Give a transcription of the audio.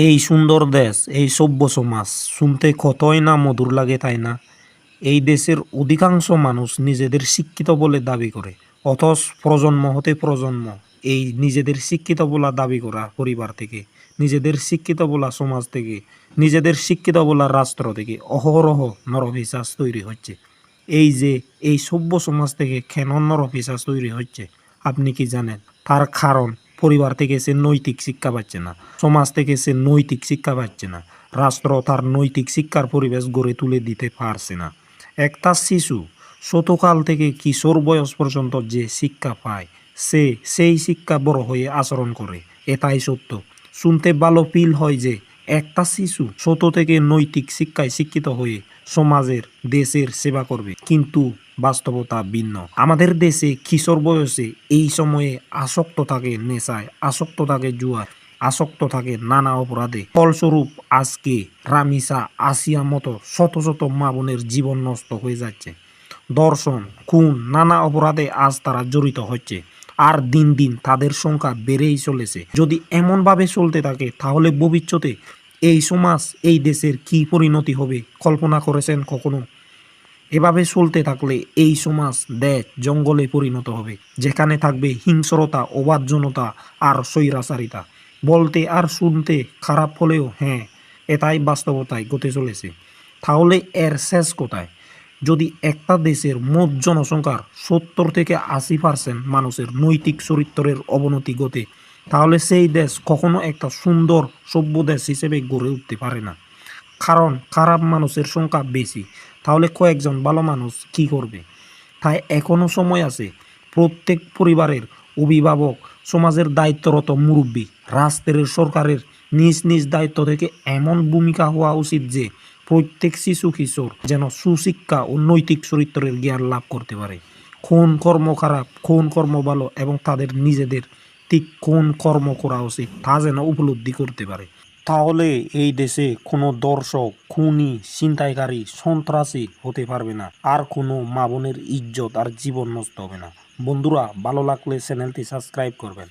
এই সুন্দর দেশ, এই সভ্য সমাজ শুনতে কতই না মধুর লাগে, তাই না? এই দেশের অধিকাংশ মানুষ নিজেদের শিক্ষিত বলে দাবি করে, অথচ প্রজন্ম হতে প্রজন্ম এই নিজেদের শিক্ষিত বলা দাবি করা পরিবার থেকে, নিজেদের শিক্ষিত বলা সমাজ থেকে, নিজেদের শিক্ষিত বলা রাষ্ট্র থেকে অহরহ নরপিশাচ তৈরি হচ্ছে। এই যে এই সভ্য সমাজ থেকে কেন নরপিশাচ তৈরি হচ্ছে আপনি কি জানেন? তার কারণ পরিবার থেকে সে নৈতিক শিক্ষা পাচ্ছে না, সমাজ থেকে সে নৈতিক শিক্ষা পাচ্ছে না, রাষ্ট্র তার নৈতিক শিক্ষার পরিবেশ গড়ে তুলে দিতে পারছে না। একটা শিশু ছোটকাল থেকে কিশোর বয়স পর্যন্ত যে শিক্ষা পায়, সে সেই শিক্ষা বড় হয়ে আচরণ করে, এটাই সত্য। শুনতে ভালো ফিল হয় যে একটা শিশু ছোট থেকে নৈতিক শিক্ষায় শিক্ষিত হয়ে সমাজের দেশের সেবা করবে, কিন্তু বাস্তবতা ভিন্ন। আমাদের দেশে কিশোর বয়সে এই সময়ে আসক্ত থাকে নেশায়, আসক্ত থাকে জুয়ায়, আসক্ত থাকে নানা অপরাধে। ফলস্বরূপ আজকে রামিসা, আসিয়া মতো শত শত মা বোনের জীবন নষ্ট হয়ে যাচ্ছে। ধর্ষণ, খুন, নানা অপরাধে আজ তারা জড়িত হচ্ছে, আর দিন দিন তাদের সংখ্যা বেড়েই চলেছে। যদি এমনভাবে চলতে থাকে তাহলে ভবিষ্যতে এই সমাজ, এই দেশের কি পরিণতি হবে কল্পনা করেছেন কখনো? এভাবে চলতে থাকলে এই সমাজ, দেশ জঙ্গলে পরিণত হবে, যেখানে থাকবে হিংস্রতা, অবাধ্যতা আর স্বৈরাচারিতা। বলতে আর শুনতে খারাপ হলেও হ্যাঁ, এটাই বাস্তবতায় ঘটে চলেছে। তাহলে এর শেষ কোথায়? যদি একটা দেশের মোট জনসংখ্যার 70 থেকে 80% মানুষের নৈতিক চরিত্রের অবনতি ঘটে, তাহলে সেই দেশ কখনো একটা সুন্দর সভ্য দেশ হিসেবে গড়ে উঠতে পারে না। কারণ খারাপ মানুষের সংখ্যা বেশি, তাহলে কয়েকজন ভালো মানুষ কি করবে? তাই এখনও সময় আছে। প্রত্যেক পরিবারের অভিভাবক, সমাজের দায়িত্বরত মুরব্বী, রাষ্ট্রের, সরকারের নিজ নিজ দায়িত্ব থেকে এমন ভূমিকা হওয়া উচিত যে প্রত্যেক শিশু কিশোর যেন সুশিক্ষা ও নৈতিক চরিত্রের জ্ঞান লাভ করতে পারে। কোন কর্ম খারাপ, কোন কর্ম ভালো এবং তাদের নিজেদের ঠিক কোন কর্ম করা উচিত তা যেন উপলব্ধি করতে পারে। তাহলে এই দেশে কোনো দর্শক, খুনি, ছিনতাইকারী, সন্ত্রাসী হতে পারবে না, আর কোনো মা বোনের ইজ্জত আর জীবন নষ্ট হবে না। বন্ধুরা, ভালো লাগলে চ্যানেলটি সাবস্ক্রাইব করবেন।